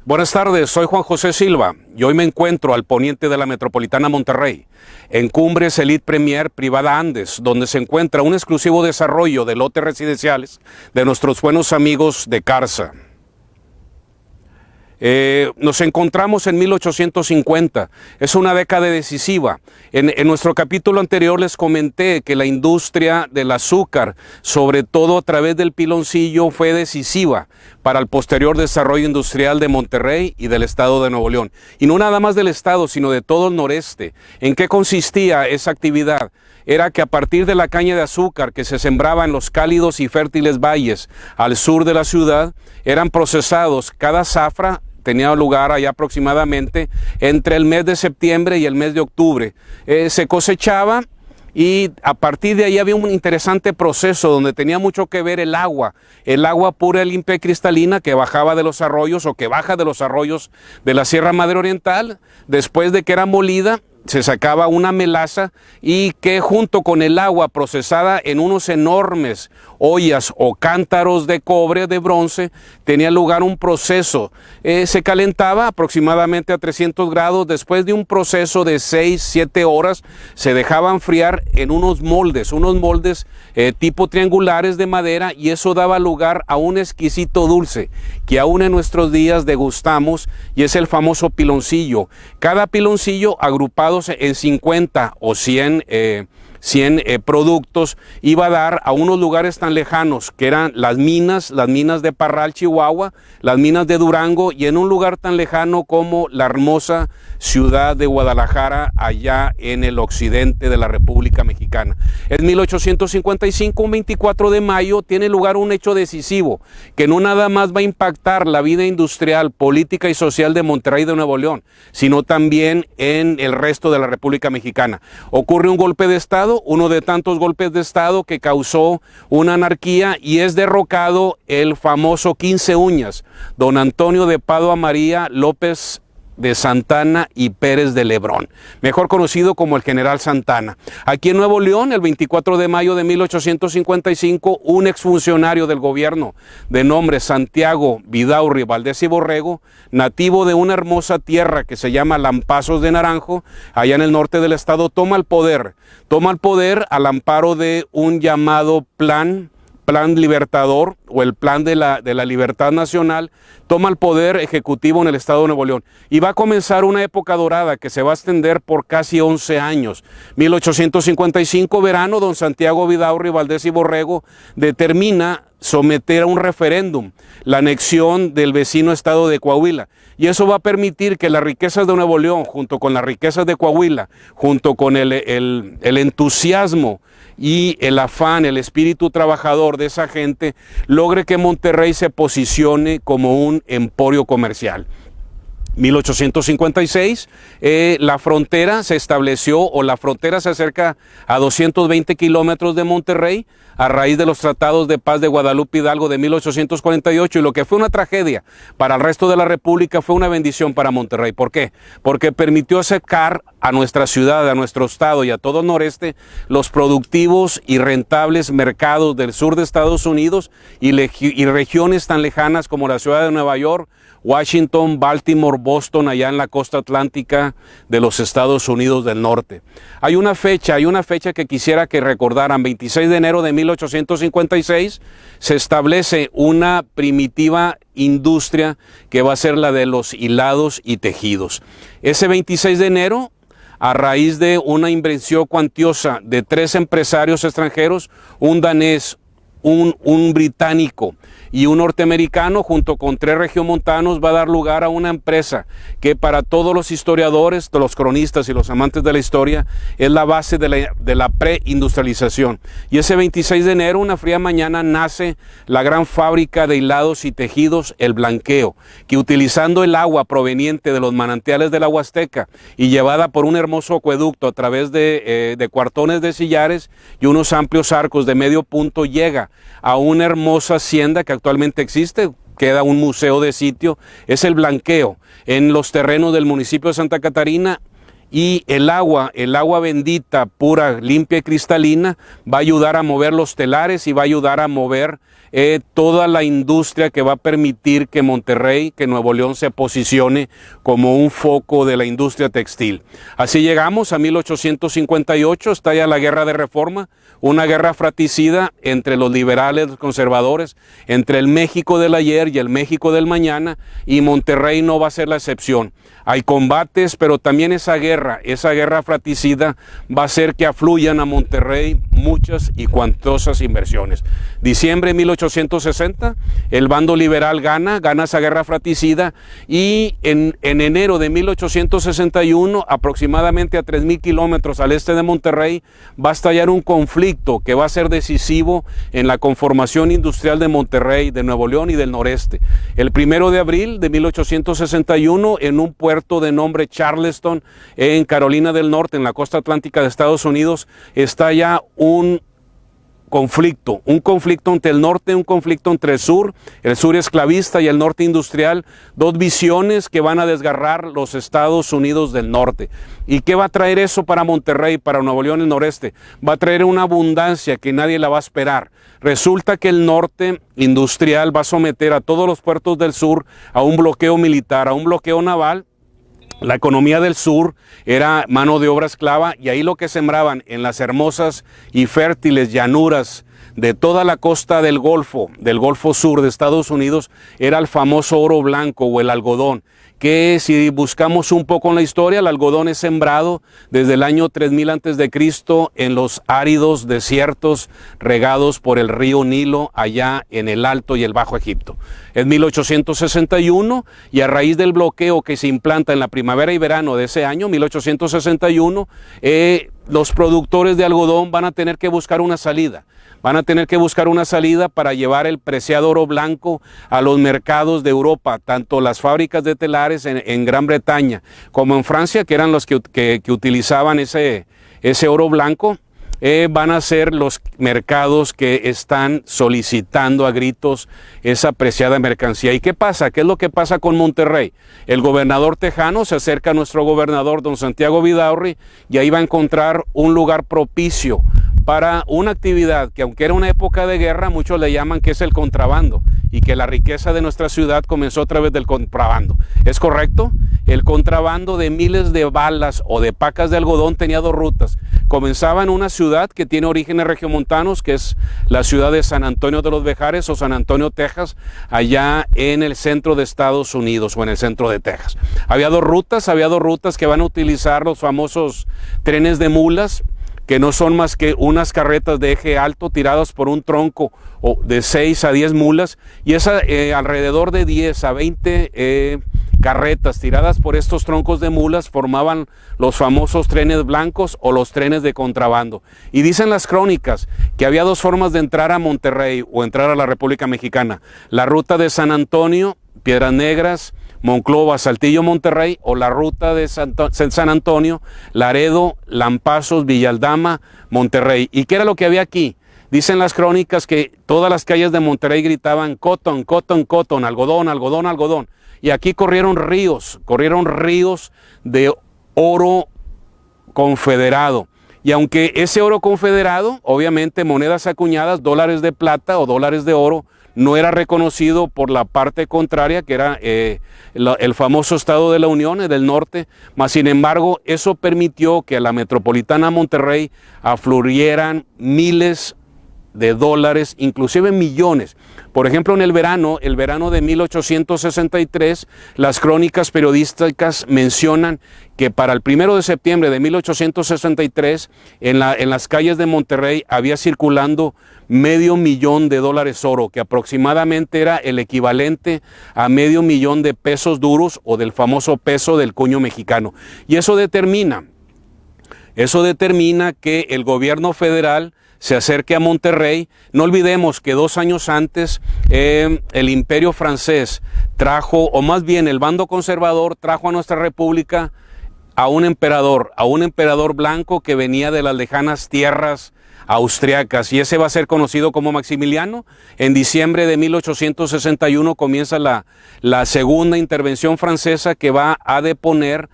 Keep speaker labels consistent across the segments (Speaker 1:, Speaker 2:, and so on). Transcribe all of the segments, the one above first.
Speaker 1: Buenas tardes, soy Juan José Silva y hoy me encuentro al poniente de la Metropolitana Monterrey, en Cumbres Elite Premier Privada Andes, donde se encuentra un exclusivo desarrollo de lotes residenciales de nuestros buenos amigos de Carsa. Nos encontramos en 1850, es una década decisiva. En nuestro capítulo anterior les comenté que la industria del azúcar, sobre todo a través del piloncillo, fue decisiva para el posterior desarrollo industrial de Monterrey y del estado de Nuevo León. Y no nada más del estado, sino de todo el noreste. ¿En qué consistía esa actividad? Era que a partir de la caña de azúcar que se sembraba en los cálidos y fértiles valles al sur de la ciudad, eran procesados. Cada zafra tenía lugar allá aproximadamente entre el mes de septiembre y el mes de octubre. Se cosechaba y a partir de ahí había un interesante proceso donde tenía mucho que ver el agua pura, limpia y cristalina que bajaba de los arroyos o que baja de los arroyos de la Sierra Madre Oriental. Después de que era molida, se sacaba una melaza y que junto con el agua procesada en unos enormes ollas o cántaros de cobre, de bronce, tenía lugar un proceso. Se calentaba aproximadamente a 300 grados. Después de un proceso de 6-7 horas, se dejaban enfriar en unos moldes tipo triangulares de madera, y eso daba lugar a un exquisito dulce que aún en nuestros días degustamos, y es el famoso piloncillo. Cada piloncillo agrupados en 50 o 100 productos iba a dar a unos lugares tan lejanos que eran las minas de Parral, Chihuahua, las minas de Durango, y en un lugar tan lejano como la hermosa ciudad de Guadalajara, allá en el occidente de la República Mexicana. En 1855, un 24 de mayo, tiene lugar un hecho decisivo que no nada más va a impactar la vida industrial, política y social de Monterrey de Nuevo León, sino también en el resto de la República Mexicana. Ocurre un golpe de Estado, uno de tantos golpes de Estado que causó una anarquía, y es derrocado el famoso 15 uñas, don Antonio de Padua María López de Santana y Pérez de Lebrón, mejor conocido como el General Santana. Aquí en Nuevo León, el 24 de mayo de 1855, un exfuncionario del gobierno de nombre Santiago Vidaurri Valdés y Borrego, nativo de una hermosa tierra que se llama Lampazos de Naranjo, allá en el norte del estado, toma el poder al amparo de un llamado plan libertador, o el plan de la libertad nacional. Toma el poder ejecutivo en el estado de Nuevo León y va a comenzar una época dorada que se va a extender por casi 11 años. 1855, verano, don Santiago Vidaurri Valdés y Borrego determina someter a un referéndum la anexión del vecino estado de Coahuila, y eso va a permitir que las riquezas de Nuevo León, junto con las riquezas de Coahuila, junto con el entusiasmo y el afán, el espíritu trabajador de esa gente, logre que Monterrey se posicione como un emporio comercial. 1856, la frontera se estableció, o la frontera se acerca a 220 kilómetros de Monterrey a raíz de los tratados de paz de Guadalupe Hidalgo de 1848, y lo que fue una tragedia para el resto de la República fue una bendición para Monterrey. ¿Por qué? Porque permitió acercar a nuestra ciudad, a nuestro estado y a todo el noreste los productivos y rentables mercados del sur de Estados Unidos y regiones tan lejanas como la ciudad de Nueva York, Washington, Baltimore, Boston, allá en la costa atlántica de los Estados Unidos del norte. Hay una fecha que quisiera que recordaran. 26 de enero de 1856 se establece una primitiva industria que va a ser la de los hilados y tejidos. Ese 26 de enero, a raíz de una inversión cuantiosa de 3 empresarios extranjeros, un danés, un británico y un norteamericano, junto con 3 regiomontanos, va a dar lugar a una empresa que para todos los historiadores, los cronistas y los amantes de la historia, es la base de la preindustrialización. Y ese 26 de enero, una fría mañana, nace la gran fábrica de hilados y tejidos, El Blanqueo, que utilizando el agua proveniente de los manantiales de la Huasteca y llevada por un hermoso acueducto a través de cuartones de sillares y unos amplios arcos de medio punto, llega a una hermosa hacienda que actualmente existe, queda un museo de sitio, es El Blanqueo, en los terrenos del municipio de Santa Catarina, y el agua bendita, pura, limpia y cristalina, va a ayudar a mover los telares y va a ayudar a mover toda la industria que va a permitir que Monterrey, que Nuevo León se posicione como un foco de la industria textil. Así llegamos a 1858, estalla la Guerra de Reforma, una guerra fratricida entre los liberales, los conservadores, entre el México del ayer y el México del mañana, y Monterrey no va a ser la excepción. Hay combates, pero también esa guerra fratricida va a hacer que afluyan a Monterrey muchas y cuantosas inversiones. Diciembre de 1860, el bando liberal gana esa guerra fratricida, y en enero de 1861, aproximadamente a 3,000 kilómetros al este de Monterrey, va a estallar un conflicto que va a ser decisivo en la conformación industrial de Monterrey, de Nuevo León y del noreste. El 1 de abril de 1861, en un puerto de nombre Charleston, en Carolina del Norte, en la costa atlántica de Estados Unidos, estalla un conflicto entre el norte, un conflicto entre el sur esclavista y el norte industrial, dos visiones que van a desgarrar los Estados Unidos del norte. ¿Y qué va a traer eso para Monterrey, para Nuevo León y el noreste? Va a traer una abundancia que nadie la va a esperar. Resulta que el norte industrial va a someter a todos los puertos del sur a un bloqueo militar, a un bloqueo naval. La economía del sur era mano de obra esclava, y ahí lo que sembraban en las hermosas y fértiles llanuras de toda la costa del Golfo Sur de Estados Unidos, era el famoso oro blanco o el algodón, que si buscamos un poco en la historia, el algodón es sembrado desde el año 3000 antes de Cristo en los áridos desiertos regados por el río Nilo allá en el Alto y el Bajo Egipto. Es 1861, y a raíz del bloqueo que se implanta en la primavera y verano de ese año, 1861, los productores de algodón van a tener que buscar una salida. Van a tener que buscar una salida para llevar el preciado oro blanco a los mercados de Europa, tanto las fábricas de telares en Gran Bretaña como en Francia, que eran los que utilizaban ese oro blanco. Van a ser los mercados que están solicitando a gritos esa preciada mercancía. ¿Y qué pasa? ¿Qué es lo que pasa con Monterrey? El gobernador tejano se acerca a nuestro gobernador, don Santiago Vidaurri, y ahí va a encontrar un lugar propicio para una actividad que, aunque era una época de guerra, muchos le llaman que es el contrabando, y que la riqueza de nuestra ciudad comenzó a través del contrabando. ¿Es correcto? El contrabando de miles de balas o de pacas de algodón tenía dos rutas. Comenzaba en una ciudad que tiene orígenes regiomontanos, que es la ciudad de San Antonio de los Bejares o San Antonio, Texas, allá en el centro de Estados Unidos o en el centro de Texas. Había dos rutas que van a utilizar los famosos trenes de mulas, que no son más que unas carretas de eje alto tiradas por un tronco de 6 a 10 mulas, y esa alrededor de 10 a 20 carretas tiradas por estos troncos de mulas formaban los famosos trenes blancos o los trenes de contrabando. Y dicen las crónicas que había dos formas de entrar a Monterrey o entrar a la República Mexicana: la ruta de San Antonio, Piedras Negras, Monclova, Saltillo, Monterrey, o la ruta de San Antonio, Laredo, Lampazos, Villaldama, Monterrey. ¿Y qué era lo que había aquí? Dicen las crónicas que todas las calles de Monterrey gritaban cotton, cotton, cotton, algodón, algodón, algodón. Y aquí corrieron ríos de oro confederado. Y aunque ese oro confederado, obviamente monedas acuñadas, dólares de plata o dólares de oro, no era reconocido por la parte contraria, que era el famoso Estado de la Unión, del norte, mas sin embargo eso permitió que a la metropolitana Monterrey afluyeran miles de dólares, inclusive millones. Por ejemplo, en el verano de 1863, las crónicas periodísticas mencionan que para el 1 de septiembre de 1863, en las calles de Monterrey había circulando $500,000 oro, que aproximadamente era el equivalente a $500,000 de pesos duros o del famoso peso del cuño mexicano. Y eso determina que el gobierno federal se acerque a Monterrey. No olvidemos que 2 años antes el imperio francés trajo, o más bien el bando conservador trajo a nuestra república a un emperador blanco que venía de las lejanas tierras austriacas, y ese va a ser conocido como Maximiliano. En diciembre de 1861 comienza la segunda intervención francesa, que va a deponer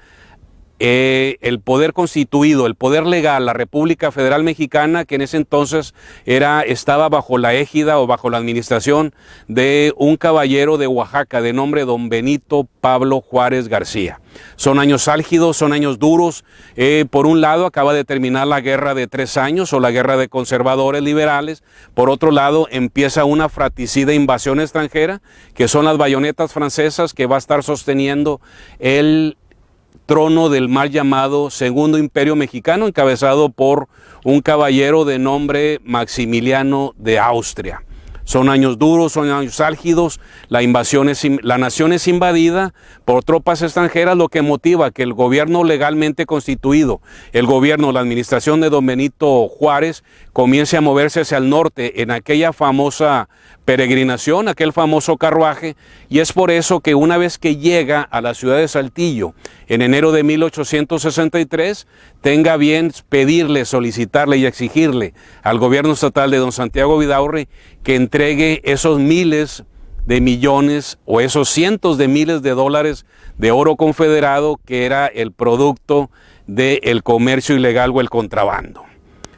Speaker 1: el poder constituido, el poder legal, la República Federal Mexicana, que en ese entonces estaba bajo la égida o bajo la administración de un caballero de Oaxaca de nombre don Benito Pablo Juárez García. Son años álgidos, son años duros. Por un lado acaba de terminar la guerra de 3 años o la guerra de conservadores liberales. Por otro lado empieza una fratricida invasión extranjera, que son las bayonetas francesas, que va a estar sosteniendo el trono del mal llamado Segundo Imperio Mexicano, encabezado por un caballero de nombre Maximiliano de Austria. Son años duros, son años álgidos, la nación es invadida por tropas extranjeras, lo que motiva que el gobierno legalmente constituido, el gobierno, la administración de don Benito Juárez, comience a moverse hacia el norte en aquella famosa peregrinación, aquel famoso carruaje, y es por eso que una vez que llega a la ciudad de Saltillo en enero de 1863, tenga bien pedirle, solicitarle y exigirle al gobierno estatal de don Santiago Vidaurri que entregue esos miles de millones o esos cientos de miles de dólares de oro confederado, que era el producto del comercio ilegal o el contrabando.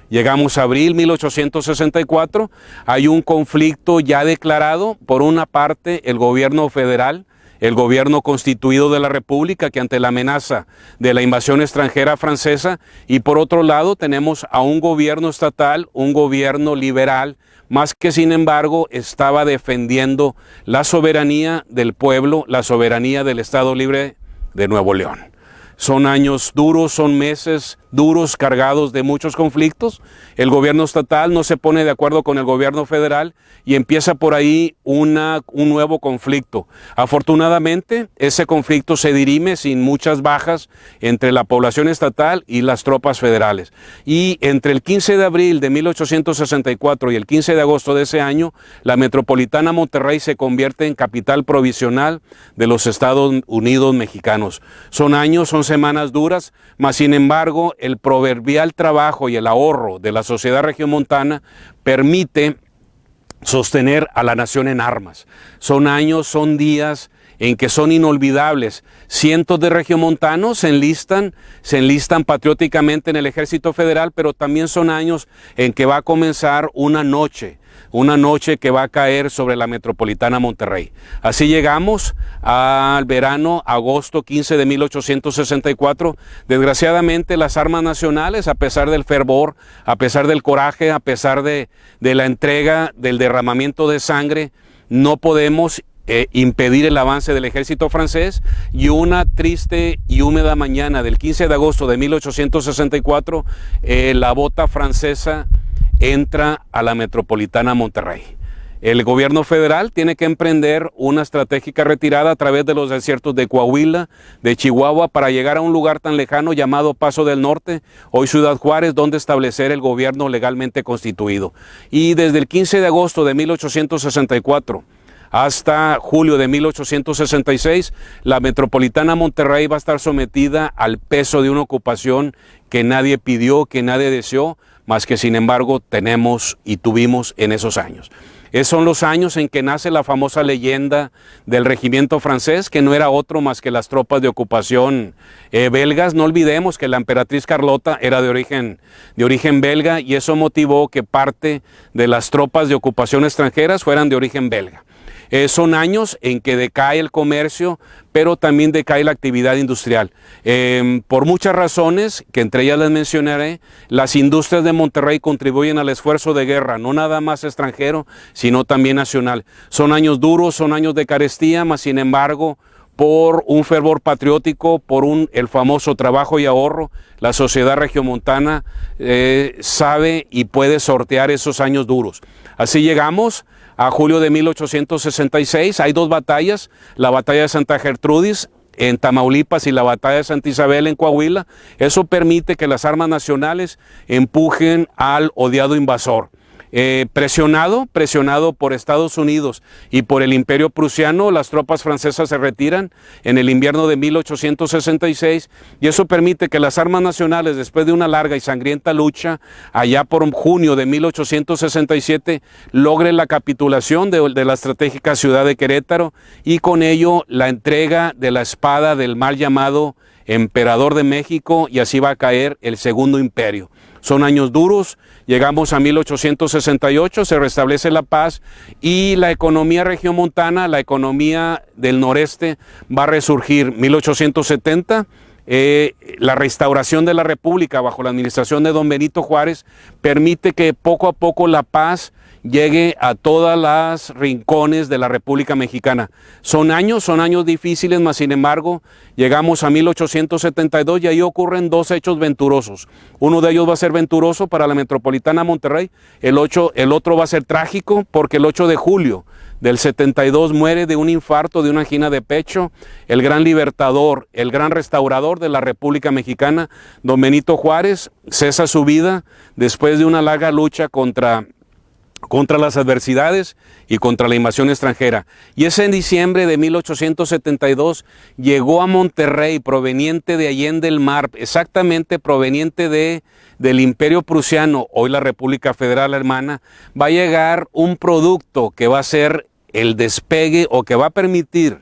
Speaker 1: Llegamos a abril 1864, hay un conflicto ya declarado. Por una parte, el gobierno federal, el gobierno constituido de la República, que ante la amenaza de la invasión extranjera francesa, y por otro lado tenemos a un gobierno estatal, un gobierno liberal, más que sin embargo estaba defendiendo la soberanía del pueblo, la soberanía del Estado Libre de Nuevo León. Son años duros, son meses duros, cargados de muchos conflictos. El gobierno estatal no se pone de acuerdo con el gobierno federal y empieza por ahí un nuevo conflicto. Afortunadamente, ese conflicto se dirime sin muchas bajas entre la población estatal y las tropas federales. Y entre el 15 de abril de 1864 y el 15 de agosto de ese año, la metropolitana Monterrey se convierte en capital provisional de los Estados Unidos mexicanos. Son años, son semanas duras, mas sin embargo, el proverbial trabajo y el ahorro de la sociedad regiomontana permite sostener a la nación en armas. Son años, son días en que son inolvidables. Cientos de regiomontanos se enlistan patrióticamente en el Ejército Federal, pero también son años en que va a comenzar una noche que va a caer sobre la metropolitana Monterrey. Así llegamos al verano, agosto 15 de 1864. Desgraciadamente las armas nacionales, a pesar del fervor, a pesar del coraje, a pesar de la entrega, del derramamiento de sangre, no podemos impedir el avance del ejército francés, y una triste y húmeda mañana del 15 de agosto de 1864, la bota francesa entra a la metropolitana Monterrey. El gobierno federal tiene que emprender una estratégica retirada a través de los desiertos de Coahuila, de Chihuahua, para llegar a un lugar tan lejano llamado Paso del Norte, hoy Ciudad Juárez, donde establecer el gobierno legalmente constituido. Y desde el 15 de agosto de 1864 hasta julio de 1866, la metropolitana Monterrey va a estar sometida al peso de una ocupación que nadie pidió, que nadie deseó, más que sin embargo tenemos y tuvimos en esos años. Esos son los años en que nace la famosa leyenda del regimiento francés, que no era otro más que las tropas de ocupación belgas. No olvidemos que la emperatriz Carlota era de origen belga, y eso motivó que parte de las tropas de ocupación extranjeras fueran de origen belga. Son años en que decae el comercio, pero también decae la actividad industrial. Por muchas razones, que entre ellas les mencionaré, las industrias de Monterrey contribuyen al esfuerzo de guerra, no nada más extranjero, sino también nacional. Son años duros, son años de carestía, mas sin embargo, por un fervor patriótico, por el famoso trabajo y ahorro, la sociedad regiomontana sabe y puede sortear esos años duros. Así llegamos a julio de 1866, hay 2 batallas, la batalla de Santa Gertrudis en Tamaulipas y la batalla de Santa Isabel en Coahuila. Eso permite que las armas nacionales empujen al odiado invasor. Presionado por Estados Unidos y por el Imperio Prusiano, las tropas francesas se retiran en el invierno de 1866, y eso permite que las armas nacionales, después de una larga y sangrienta lucha, allá por junio de 1867, logren la capitulación de la estratégica ciudad de Querétaro, y con ello la entrega de la espada del mal llamado emperador de México, y así va a caer el Segundo Imperio. Son años duros, llegamos a 1868, se restablece la paz y la economía regiomontana, la economía del noreste va a resurgir. 1870, la restauración de la República bajo la administración de don Benito Juárez permite que poco a poco la paz llegue a todas las rincones de la República Mexicana. Son años difíciles, mas sin embargo, llegamos a 1872 y ahí ocurren dos hechos venturosos. Uno de ellos va a ser venturoso para la metropolitana Monterrey, el otro va a ser trágico porque el 8 de julio del 72 muere de un infarto, de una angina de pecho, el gran libertador, el gran restaurador de la República Mexicana, don Benito Juárez, cesa su vida después de una larga lucha contra las adversidades y contra la invasión extranjera. Y ese en diciembre de 1872 llegó a Monterrey, proveniente de Allende el Mar, exactamente proveniente del Imperio Prusiano, hoy la República Federal Hermana, va a llegar un producto que va a ser el despegue o que va a permitir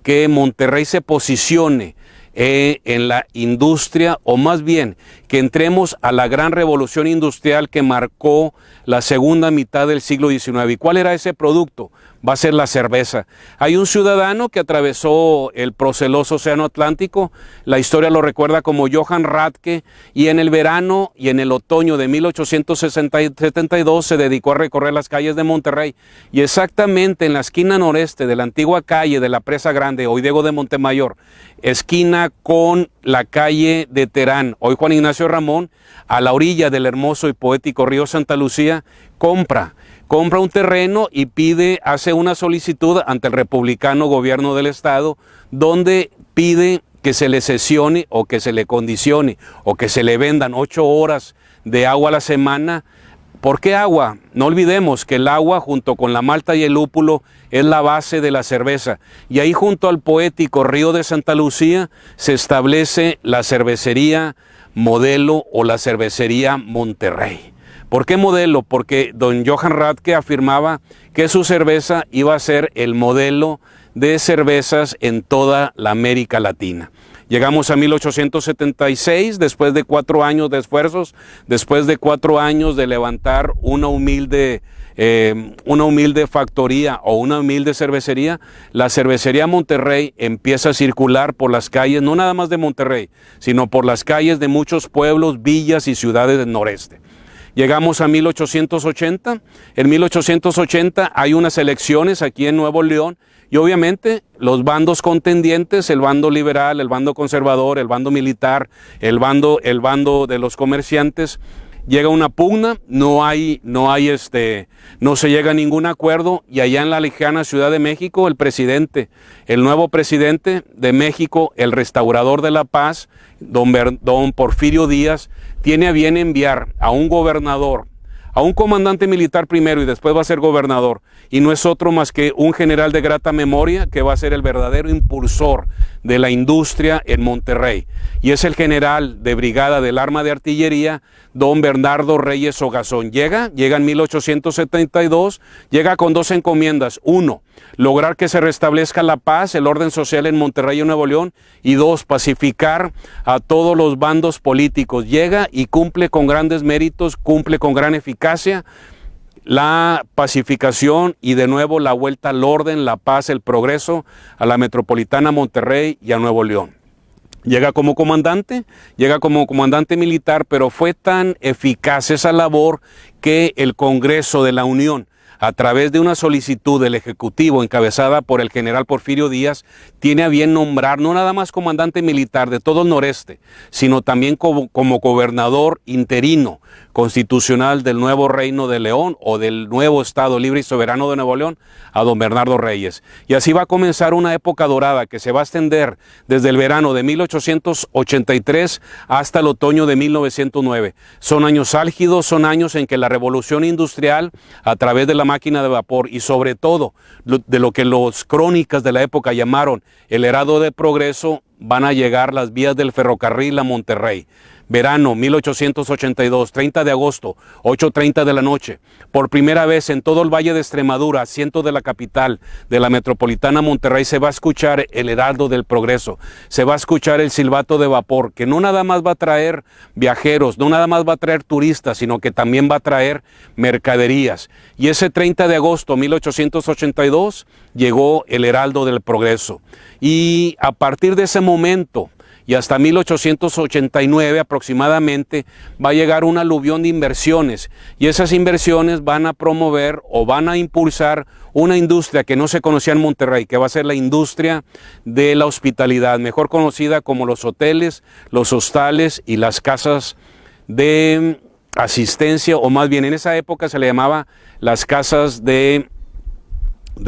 Speaker 1: que Monterrey se posicione en la industria, o más bien que entremos a la gran revolución industrial que marcó la segunda mitad del siglo XIX. ¿Y cuál era ese producto? Va a ser la cerveza. Hay un ciudadano que atravesó el proceloso océano Atlántico, la historia lo recuerda como Johann Rathke, y en el verano y en el otoño de 1872 se dedicó a recorrer las calles de Monterrey, y exactamente en la esquina noreste de la antigua calle de la Presa Grande, hoy Diego de Montemayor, esquina con la calle de Terán, hoy Juan Ignacio Ramón, a la orilla del hermoso y poético río Santa Lucía, compra un terreno y hace una solicitud ante el republicano gobierno del estado, donde pide que se le cesione o que se le condicione o que se le vendan 8 horas de agua a la semana. ¿Por qué agua? No olvidemos que el agua, junto con la malta y el lúpulo, es la base de la cerveza. Y ahí, junto al poético río de Santa Lucía, se establece la cervecería Modelo o la cervecería Monterrey. ¿Por qué Modelo? Porque don Johann Rathke afirmaba que su cerveza iba a ser el modelo de cervezas en toda la América Latina. Llegamos a 1876, después de 4 años de esfuerzos, después de 4 años de levantar una humilde factoría o una humilde cervecería, la cervecería Monterrey empieza a circular por las calles, no nada más de Monterrey, sino por las calles de muchos pueblos, villas y ciudades del noreste. Llegamos a 1880, en 1880 hay unas elecciones aquí en Nuevo León y obviamente los bandos contendientes, el bando liberal, el bando conservador, el bando militar, el bando de los comerciantes, llega una pugna, no se llega a ningún acuerdo, y allá en la lejana Ciudad de México el nuevo presidente de México, el restaurador de la paz, don Porfirio Díaz, tiene a bien enviar a un gobernador, a un comandante militar primero y después va a ser gobernador, y no es otro más que un general de grata memoria que va a ser el verdadero impulsor de la industria en Monterrey, y es el general de brigada del arma de artillería, don Bernardo Reyes Ogazón. Llega en 1872, llega con 2 encomiendas: 1, lograr que se restablezca la paz, el orden social en Monterrey y Nuevo León, y 2, pacificar a todos los bandos políticos. Llega y cumple con grandes méritos, cumple con gran eficacia la pacificación y de nuevo la vuelta al orden, la paz, el progreso a la metropolitana Monterrey y a Nuevo León. Llega como comandante militar, pero fue tan eficaz esa labor que el Congreso de la Unión, a través de una solicitud del Ejecutivo encabezada por el general Porfirio Díaz, tiene a bien nombrar no nada más comandante militar de todo el noreste, sino también como gobernador interino constitucional del nuevo Reino de León o del nuevo Estado Libre y Soberano de Nuevo León, a don Bernardo Reyes. Y así va a comenzar una época dorada que se va a extender desde el verano de 1883 hasta el otoño de 1909. Son años álgidos, son años en que la revolución industrial, a través de la máquina de vapor y sobre todo de lo que los crónicas de la época llamaron el herado de progreso, van a llegar las vías del ferrocarril a Monterrey. Verano 1882, 30 de agosto, 8:30 de la noche. Por primera vez en todo el Valle de Extremadura, asiento de la capital de la metropolitana Monterrey, se va a escuchar el heraldo del progreso. Se va a escuchar el silbato de vapor, que no nada más va a traer viajeros, no nada más va a traer turistas, sino que también va a traer mercaderías. Y ese 30 de agosto 1882 llegó el heraldo del progreso. Y a partir de ese momento y hasta 1889 aproximadamente va a llegar un aluvión de inversiones, y esas inversiones van a promover o van a impulsar una industria que no se conocía en Monterrey, que va a ser la industria de la hospitalidad, mejor conocida como los hoteles, los hostales y las casas de asistencia, o más bien en esa época se le llamaba las casas de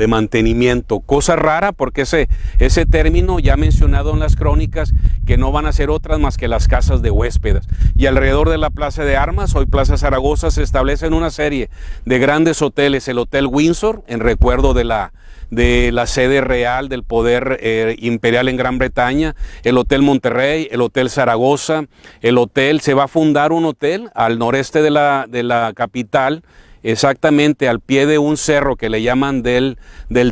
Speaker 1: mantenimiento. Cosa rara, porque ese término ya mencionado en las crónicas, que no van a ser otras más que las casas de huéspedes. Y alrededor de la Plaza de Armas, hoy Plaza Zaragoza, se establecen una serie de grandes hoteles. El Hotel Windsor, en recuerdo de la sede real del poder imperial en Gran Bretaña, el Hotel Monterrey, el Hotel Zaragoza, se va a fundar un hotel al noreste de la capital, exactamente al pie de un cerro que le llaman del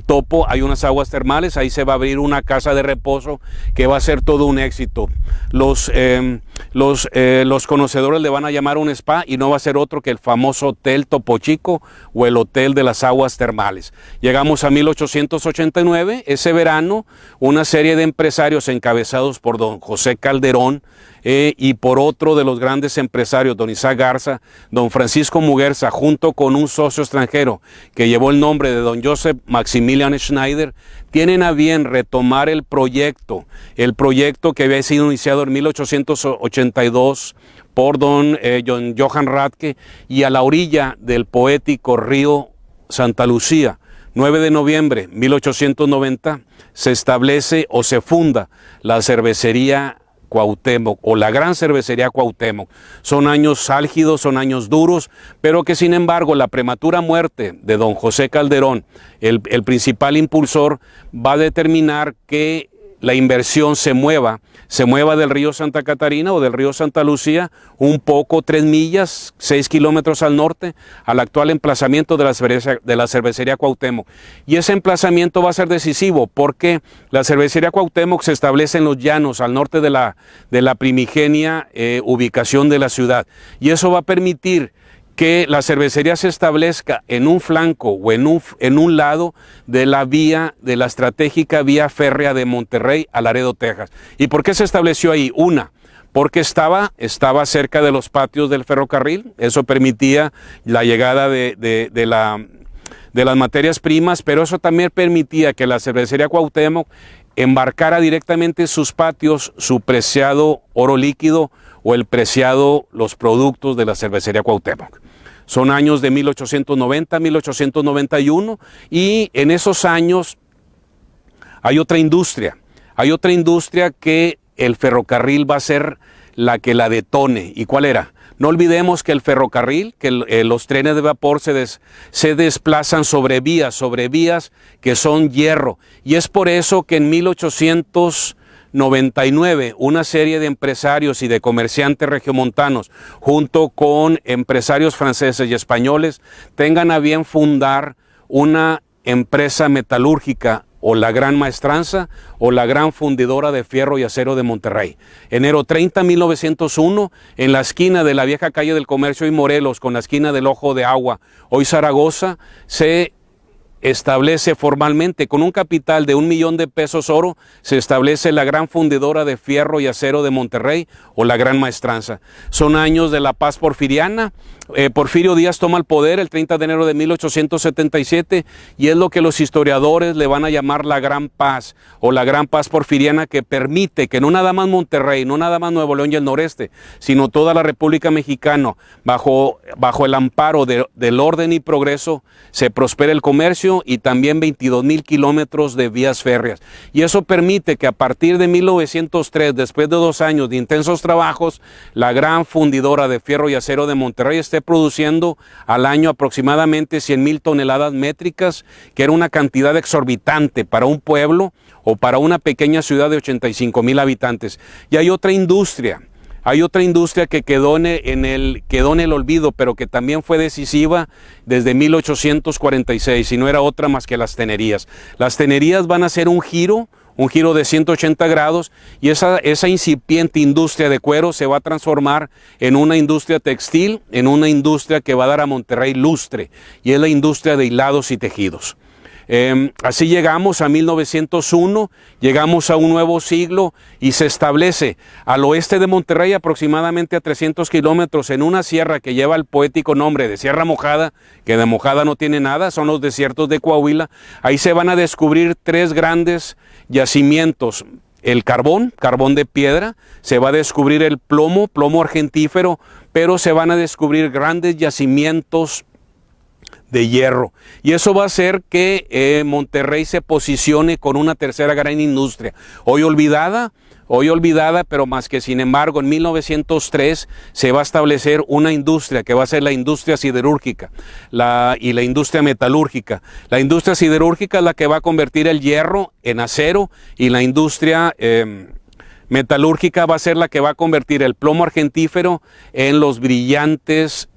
Speaker 1: Topo. Hay unas aguas termales, ahí se va a abrir una casa de reposo que va a ser todo un éxito. Los conocedores le van a llamar un spa, y no va a ser otro que el famoso Hotel Topo Chico o el Hotel de las Aguas Termales. Llegamos a 1889, ese verano, una serie de empresarios encabezados por don José Calderón, y por otro de los grandes empresarios, don Isaac Garza, don Francisco Muguerza, junto con un socio extranjero que llevó el nombre de don Joseph Maximilian Schneider, tienen a bien retomar el proyecto que había sido iniciado en 1882 por don Johann Radke, y a la orilla del poético río Santa Lucía. 9 de noviembre de 1890 se establece o se funda la cervecería Cuauhtémoc, o la Gran Cervecería Cuauhtémoc. Son años álgidos, son años duros, pero que sin embargo la prematura muerte de don José Calderón, el principal impulsor, va a determinar que la inversión se mueva del río Santa Catarina o del río Santa Lucía un poco, 3 millas, 6 kilómetros al norte, al actual emplazamiento de la cervecería Cuauhtémoc. Y ese emplazamiento va a ser decisivo, porque la cervecería Cuauhtémoc se establece en los llanos, al norte de la primigenia ubicación de la ciudad. Y eso va a permitir que la cervecería se establezca en un flanco o en un lado de la estratégica vía férrea de Monterrey a Laredo, Texas. ¿Y por qué se estableció ahí? Porque estaba cerca de los patios del ferrocarril. Eso permitía la llegada de las materias primas, pero eso también permitía que la cervecería Cuauhtémoc embarcara directamente en sus patios su preciado oro líquido o los productos de la cervecería Cuauhtémoc. Son años de 1890, 1891, y en esos años hay otra industria que el ferrocarril va a ser la que la detone. ¿Y cuál era? No olvidemos que el ferrocarril, que los trenes de vapor se desplazan sobre vías que son hierro, y es por eso que en 1899 una serie de empresarios y de comerciantes regiomontanos, junto con empresarios franceses y españoles, tengan a bien fundar una empresa metalúrgica, o la Gran Maestranza, o la Gran Fundidora de Fierro y Acero de Monterrey. Enero 30, 1901, en la esquina de la vieja calle del Comercio y Morelos, con la esquina del Ojo de Agua, hoy Zaragoza, se establece formalmente, con un capital de $1 millón de pesos oro, se establece la Gran Fundidora de Fierro y Acero de Monterrey, o la Gran Maestranza. Son años de la paz porfiriana. Porfirio Díaz toma el poder el 30 de enero de 1877, y es lo que los historiadores le van a llamar la Gran Paz, o la Gran Paz porfiriana, que permite que no nada más Monterrey, no nada más Nuevo León y el noreste, sino toda la República Mexicana, bajo el amparo del orden y progreso, se prospere el comercio, y también 22,000 kilómetros de vías férreas. Y eso permite que a partir de 1903, después de 2 años de intensos trabajos, la Gran Fundidora de Fierro y Acero de Monterrey esté produciendo al año aproximadamente 100,000 toneladas métricas, que era una cantidad exorbitante para un pueblo o para una pequeña ciudad de 85,000 habitantes. Y hay otra industria Hay otra industria que quedó en el olvido, pero que también fue decisiva desde 1846, y no era otra más que las tenerías. Las tenerías van a hacer un giro de 180 grados, y esa incipiente industria de cuero se va a transformar en una industria textil, en una industria que va a dar a Monterrey lustre, y es la industria de hilados y tejidos. Así llegamos a 1901, llegamos a un nuevo siglo, y se establece al oeste de Monterrey, aproximadamente a 300 kilómetros, en una sierra que lleva el poético nombre de Sierra Mojada, que de mojada no tiene nada, son los desiertos de Coahuila. Ahí se van a descubrir tres grandes yacimientos: el carbón de piedra, se va a descubrir el plomo argentífero, pero se van a descubrir grandes yacimientos de hierro, y eso va a hacer que Monterrey se posicione con una tercera gran industria, hoy olvidada, pero más que sin embargo en 1903 se va a establecer una industria que va a ser la industria siderúrgica y la industria metalúrgica. La industria siderúrgica es la que va a convertir el hierro en acero, y la industria metalúrgica va a ser la que va a convertir el plomo argentífero en los brillantes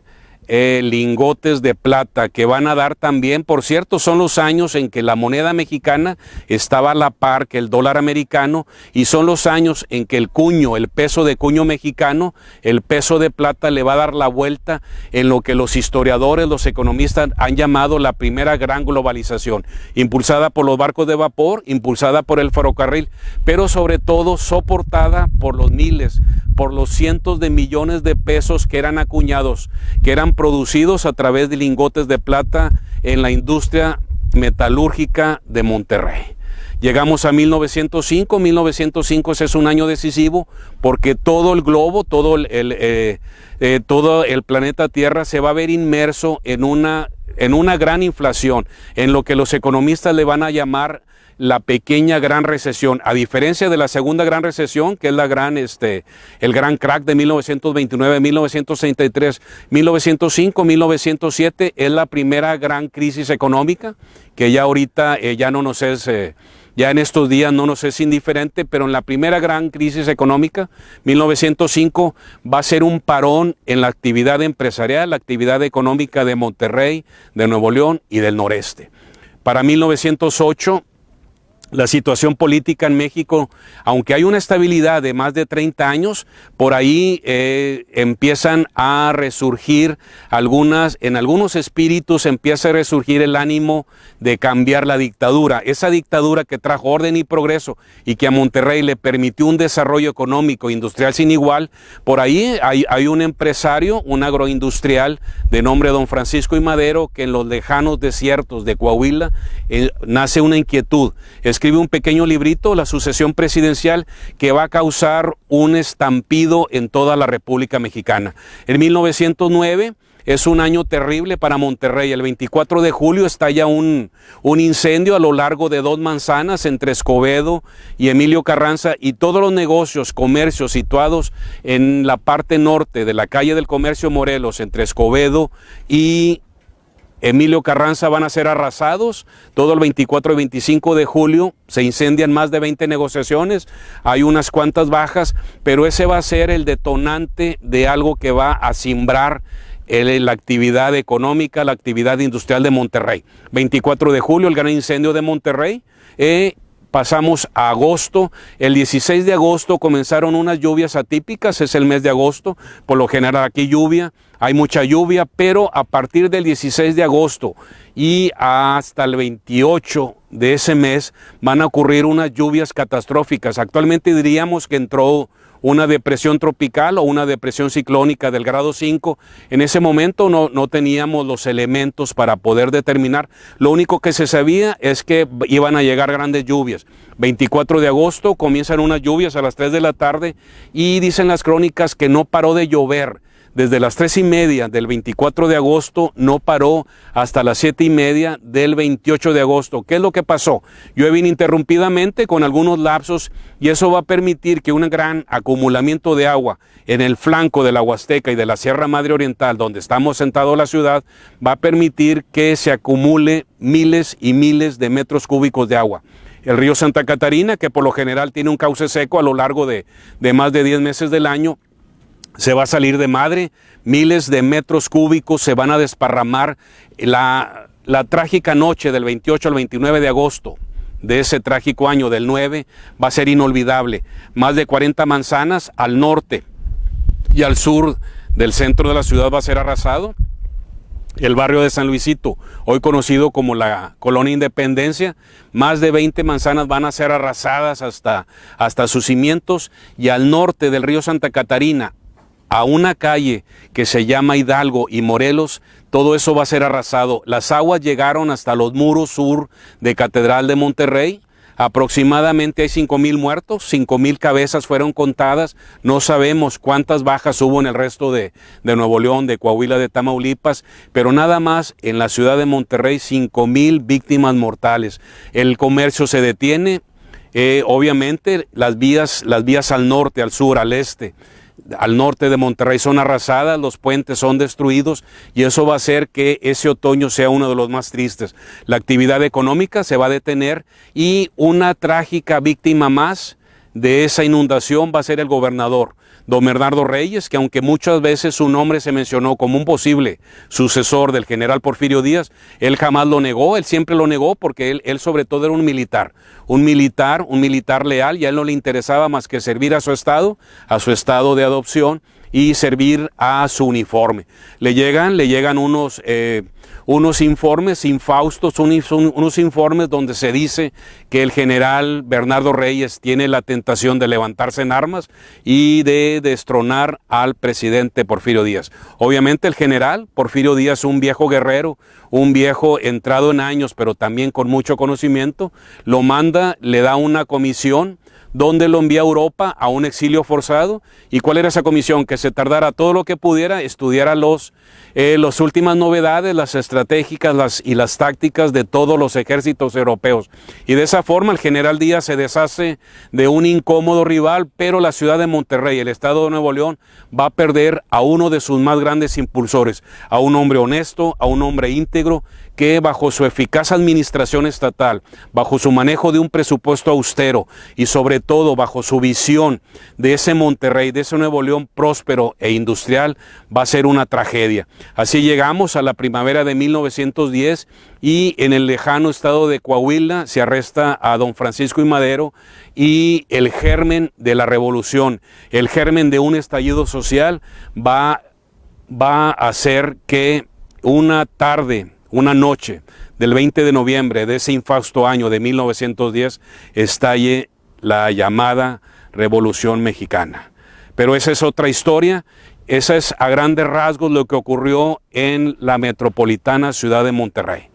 Speaker 1: lingotes de plata, que van a dar también, por cierto, son los años en que la moneda mexicana estaba a la par que el dólar americano, y son los años en que el peso de cuño mexicano, el peso de plata, le va a dar la vuelta en lo que los historiadores, los economistas han llamado la primera gran globalización, impulsada por los barcos de vapor, impulsada por el ferrocarril, pero sobre todo soportada por los miles, por los cientos de millones de pesos que eran acuñados, que eran producidos a través de lingotes de plata en la industria metalúrgica de Monterrey. Llegamos a 1905. 1905 ese es un año decisivo, porque todo el globo, todo el planeta Tierra se va a ver inmerso en una gran inflación, en lo que los economistas le van a llamar la pequeña gran recesión. A diferencia de la segunda gran recesión, que es el gran crack de 1929, 1933, 1905, 1907, es la primera gran crisis económica, que ya ahorita ya no nos es, ya en estos días no nos es indiferente, pero en la primera gran crisis económica, 1905, va a ser un parón en la actividad empresarial, la actividad económica de Monterrey, de Nuevo León y del noreste. Para 1908, la situación política en México, aunque hay una estabilidad de más de 30 años, por ahí empiezan a resurgir en algunos espíritus empieza a resurgir el ánimo de cambiar la dictadura. Esa dictadura que trajo orden y progreso y que a Monterrey le permitió un desarrollo económico e industrial sin igual. Por ahí hay un empresario, un agroindustrial de nombre don Francisco I. Madero, que en los lejanos desiertos de Coahuila nace una inquietud. Escribe un pequeño librito, La sucesión presidencial, que va a causar un estampido en toda la República Mexicana. En 1909 es un año terrible para Monterrey. El 24 de julio estalla un incendio a lo largo de 2 manzanas entre Escobedo y Emilio Carranza, y todos los negocios, comercios situados en la parte norte de la calle del Comercio Morelos, entre Escobedo y Emilio Carranza, van a ser arrasados. Todo el 24 y 25 de julio se incendian más de 20 negociaciones, hay unas cuantas bajas, pero ese va a ser el detonante de algo que va a cimbrar la actividad económica, la actividad industrial de Monterrey. 24 de julio, el gran incendio de Monterrey. Pasamos a agosto. El 16 de agosto comenzaron unas lluvias atípicas, es el mes de agosto, por lo general aquí hay mucha lluvia, pero a partir del 16 de agosto y hasta el 28 de ese mes van a ocurrir unas lluvias catastróficas. Actualmente diríamos que entró una depresión tropical o una depresión ciclónica del grado 5. En ese momento no teníamos los elementos para poder determinar. Lo único que se sabía es que iban a llegar grandes lluvias. 24 de agosto comienzan unas lluvias a las 3 de la tarde, y dicen las crónicas que no paró de llover. Desde las 3:30 del 24 de agosto no paró hasta las 7:30 del 28 de agosto. ¿Qué es lo que pasó? Llueve ininterrumpidamente con algunos lapsos, y eso va a permitir que un gran acumulamiento de agua en el flanco de la Huasteca y de la Sierra Madre Oriental, donde estamos sentados la ciudad, va a permitir que se acumule miles y miles de metros cúbicos de agua. El río Santa Catarina, que por lo general tiene un cauce seco a lo largo de más de 10 meses del año, se va a salir de madre, miles de metros cúbicos se van a desparramar. La trágica noche del 28 al 29 de agosto de ese trágico año del 9 va a ser inolvidable. Más de 40 manzanas al norte y al sur del centro de la ciudad va a ser arrasado. El barrio de San Luisito, hoy conocido como la Colonia Independencia, más de 20 manzanas van a ser arrasadas hasta sus cimientos, y al norte del río Santa Catarina, a una calle que se llama Hidalgo y Morelos, todo eso va a ser arrasado. Las aguas llegaron hasta los muros sur de Catedral de Monterrey. Aproximadamente hay 5,000 muertos, 5,000 cabezas fueron contadas. No sabemos cuántas bajas hubo en el resto de Nuevo León, de Coahuila, de Tamaulipas, pero nada más en la ciudad de Monterrey 5,000 víctimas mortales. El comercio se detiene, obviamente las vías al norte, al sur, al este, al norte de Monterrey son arrasadas, los puentes son destruidos, y eso va a hacer que ese otoño sea uno de los más tristes. La actividad económica se va a detener, y una trágica víctima más de esa inundación va a ser el gobernador, don Bernardo Reyes, que aunque muchas veces su nombre se mencionó como un posible sucesor del general Porfirio Díaz, él jamás lo negó, él siempre lo negó, porque él sobre todo era un militar leal, y a él no le interesaba más que servir a su estado de adopción, y servir a su uniforme. Le llegan unos informes infaustos, unos informes donde se dice que el general Bernardo Reyes tiene la tentación de levantarse en armas y de destronar al presidente Porfirio Díaz. Obviamente el general Porfirio Díaz, un viejo guerrero, un viejo entrado en años, pero también con mucho conocimiento, lo manda, le da una comisión donde lo envía a Europa a un exilio forzado. ¿Y cuál era esa comisión? Que se tardara todo lo que pudiera, estudiara las últimas novedades, las estratégicas y las tácticas de todos los ejércitos europeos. Y de esa forma el general Díaz se deshace de un incómodo rival, pero la ciudad de Monterrey, el estado de Nuevo León, va a perder a uno de sus más grandes impulsores, a un hombre honesto, a un hombre íntegro, que bajo su eficaz administración estatal, bajo su manejo de un presupuesto austero, y sobre todo bajo su visión de ese Monterrey, de ese Nuevo León próspero e industrial, va a ser una tragedia. Así llegamos a la primavera de 1910, y en el lejano estado de Coahuila se arresta a don Francisco I. Madero, y el germen de la revolución, el germen de un estallido social va a hacer que una noche del 20 de noviembre de ese infausto año de 1910 estalle la llamada Revolución Mexicana. Pero esa es otra historia. Esa es a grandes rasgos lo que ocurrió en la metropolitana ciudad de Monterrey.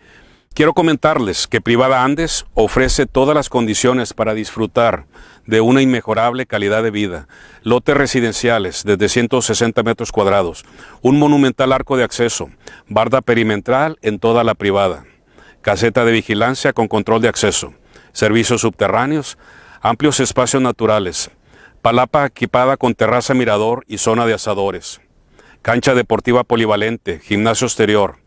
Speaker 1: Quiero comentarles que Privada Andes ofrece todas las condiciones para disfrutar de una inmejorable calidad de vida. Lotes residenciales desde 160 metros cuadrados, un monumental arco de acceso, barda perimetral en toda la privada, caseta de vigilancia con control de acceso, servicios subterráneos, amplios espacios naturales, palapa equipada con terraza mirador y zona de asadores, cancha deportiva polivalente, gimnasio exterior,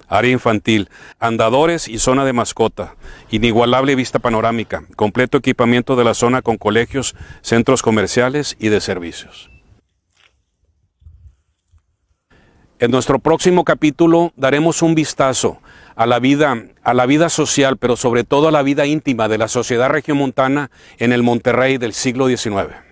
Speaker 1: área infantil, andadores y zona de mascota, inigualable vista panorámica, completo equipamiento de la zona con colegios, centros comerciales y de servicios. En nuestro próximo capítulo daremos un vistazo a la vida social, pero sobre todo a la vida íntima de la sociedad regiomontana en el Monterrey del siglo XIX.